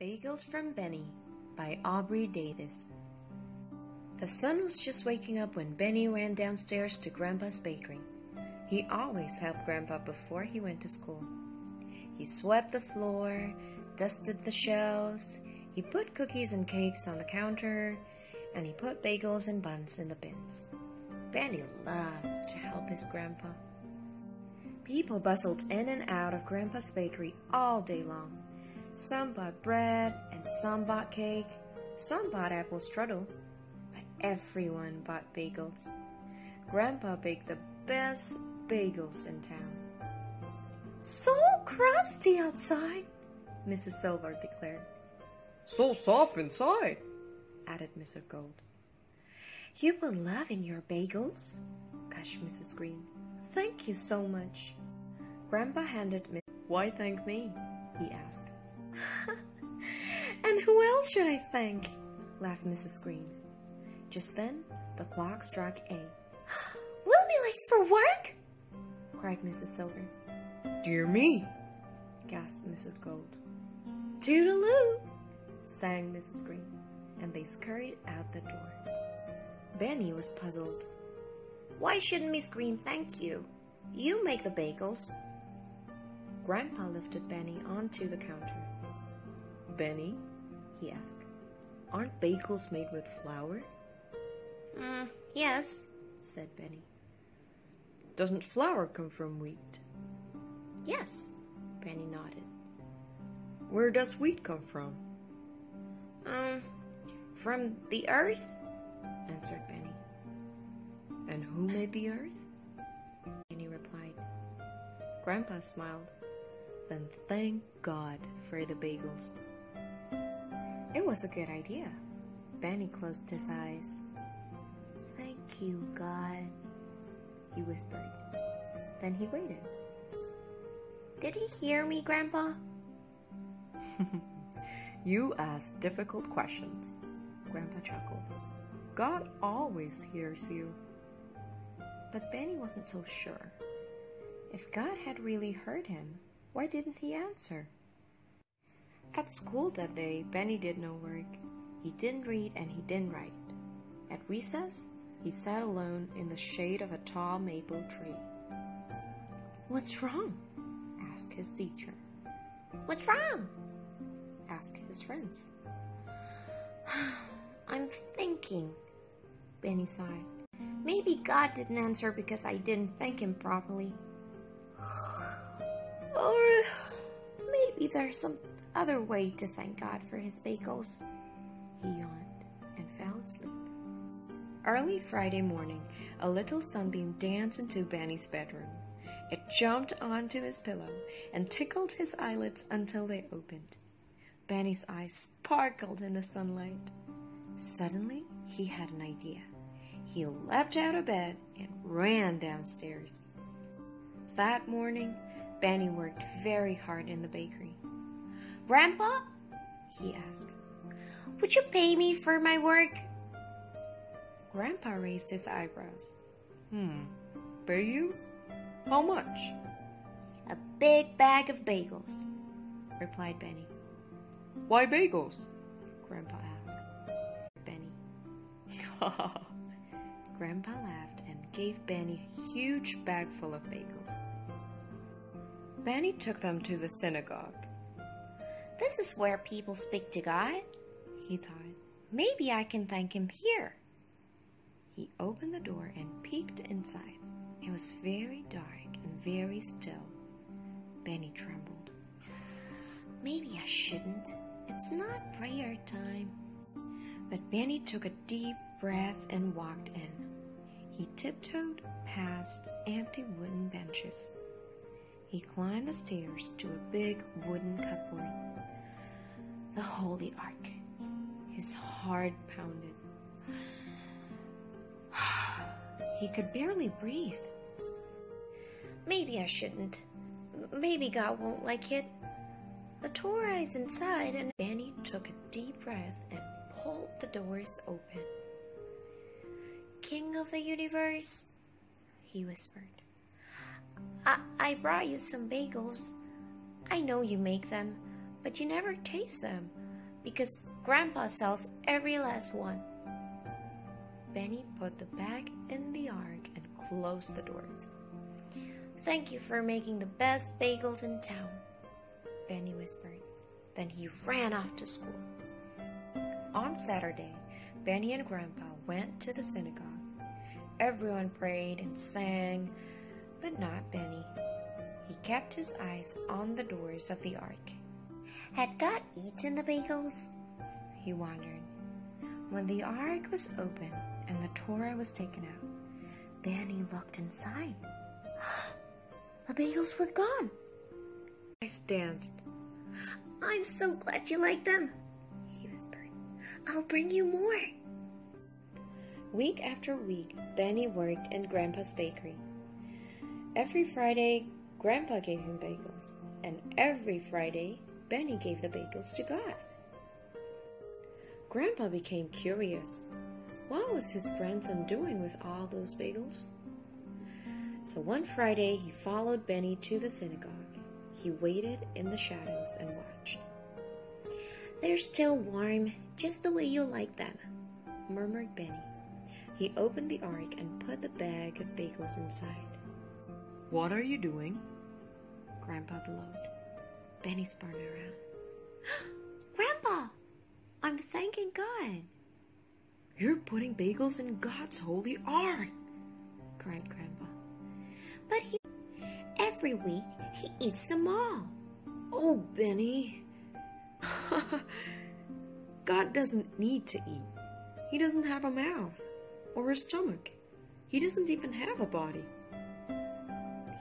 Bagels from Benny by Aubrey Davis. The sun was just waking up when Benny ran downstairs to Grandpa's bakery. He always helped Grandpa before he went to school. He swept the floor, dusted the shelves, he put cookies and cakes on the counter, and he put bagels and buns in the bins. Benny loved to help his grandpa. People bustled in and out of Grandpa's bakery all day long. Some bought bread and some bought cake, some bought apple strudel, but everyone bought bagels. Grandpa baked the best bagels in town. "So crusty outside," Mrs. Silver declared. "So soft inside," added Mr. Gold. "You were loving your bagels," gushed Mrs. Green. "Thank you so much." Grandpa handed me. "Why thank me?" he asked. "And who else should I thank?" laughed Mrs. Green. Just then, the clock struck 8. "We'll be late for work!" cried Mrs. Silver. "Dear me!" gasped Mrs. Gold. "Toodaloo!" sang Mrs. Green, and they scurried out the door. Benny was puzzled. "Why shouldn't Miss Green thank you? You make the bagels." Grandpa lifted Benny onto the counter. "Benny," he asked, "aren't bagels made with flour?" Yes," said Benny. "Doesn't flour come from wheat?" "Yes," Benny nodded. "Where does wheat come from?" From the earth," answered Benny. "And who made the earth?" Benny replied. Grandpa smiled. "Then thank God for the bagels." It was a good idea. Benny closed his eyes. "Thank you, God," he whispered. Then he waited. "Did he hear me, Grandpa?" "You ask difficult questions," Grandpa chuckled. "God always hears you." But Benny wasn't so sure. If God had really heard him, why didn't he answer? At school that day, Benny did no work. He didn't read and he didn't write. At recess, he sat alone in the shade of a tall maple tree. "What's wrong?" asked his teacher. "What's wrong?" asked his friends. "I'm thinking," Benny sighed. "Maybe God didn't answer because I didn't thank him properly. Or maybe there's some other way to thank God for his bagels." He yawned and fell asleep. Early Friday morning, a little sunbeam danced into Benny's bedroom. It jumped onto his pillow and tickled his eyelids until they opened. Benny's eyes sparkled in the sunlight. Suddenly, he had an idea. He leapt out of bed and ran downstairs. That morning, Benny worked very hard in the bakery. "Grandpa," he asked, "would you pay me for my work?" Grandpa raised his eyebrows. Pay you? How much?" "A big bag of bagels," replied Benny. "Why bagels?" Grandpa asked. Benny. Grandpa laughed and gave Benny a huge bag full of bagels. Benny took them to the synagogue. "This is where people speak to God," he thought. "Maybe I can thank him here." He opened the door and peeked inside. It was very dark and very still. Benny trembled. "Maybe I shouldn't. It's not prayer time." But Benny took a deep breath and walked in. He tiptoed past empty wooden benches. He climbed the stairs to a big wooden cupboard. The Holy Ark. His heart pounded. He could barely breathe. "Maybe I shouldn't. Maybe God won't like it." The Torah is inside, and Benny took a deep breath and pulled the doors open. "King of the universe," he whispered, I brought you some bagels. I know you make them, but you never taste them. because Grandpa sells every last one. Benny put the bag in the ark and closed the doors. Thank you for making the best bagels in town, Benny whispered. Then he ran off to school. On Saturday, Benny and Grandpa went to the synagogue. Everyone prayed and sang, but not Benny. He kept his eyes on the doors of the ark. Had God eaten the bagels? He wondered. When the ark was open and the Torah was taken out, Benny looked inside. The bagels were gone. His eyes danced. I'm so glad you like them, he whispered. I'll bring you more. Week after week, Benny worked in Grandpa's bakery. Every Friday, Grandpa gave him bagels, and every Friday, Benny gave the bagels to God. Grandpa became curious. What was his grandson doing with all those bagels? So one Friday, he followed Benny to the synagogue. He waited in the shadows and watched. They're still warm, just the way you like them, murmured Benny. He opened the ark and put the bag of bagels inside. What are you doing? Grandpa bellowed. Benny spun around. Grandpa, I'm thanking God. You're putting bagels in God's holy ark, cried Grandpa. But every week he eats them all. Oh, Benny. God doesn't need to eat. He doesn't have a mouth or a stomach. He doesn't even have a body.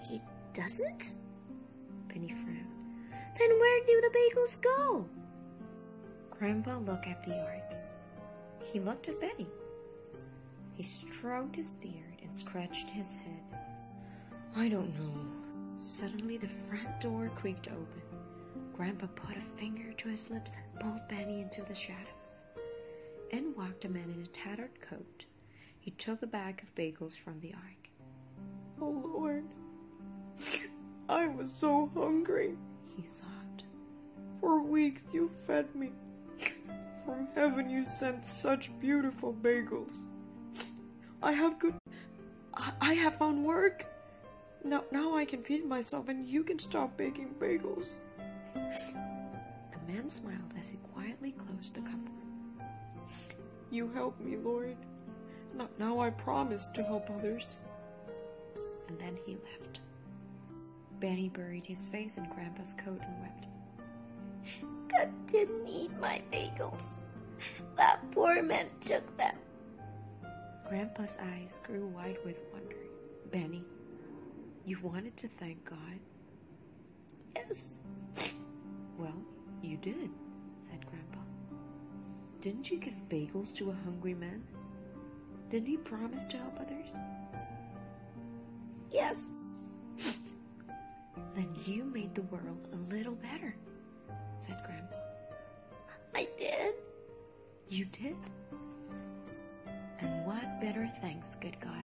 He doesn't? Benny frowned. Then where do the bagels go? Grandpa looked at the ark. He looked at Benny. He stroked his beard and scratched his head. I don't know. Suddenly the front door creaked open. Grandpa put a finger to his lips and pulled Benny into the shadows. In walked a man in a tattered coat. He took a bag of bagels from the ark. Oh, Lord, I was so hungry, he sobbed. For weeks you fed me. From heaven you sent such beautiful bagels. I have found work. Now I can feed myself and you can stop baking bagels. The man smiled as he quietly closed the cupboard. You help me, Lord. Now I promise to help others. And then he left. Benny buried his face in Grandpa's coat and wept. God didn't eat my bagels. That poor man took them. Grandpa's eyes grew wide with wonder. Benny, you wanted to thank God? Yes. Well, you did, said Grandpa. Didn't you give bagels to a hungry man? Didn't he promise to help others? Yes. Then you made the world a little better, said Grandpa. I did? You did? And what better thanks could God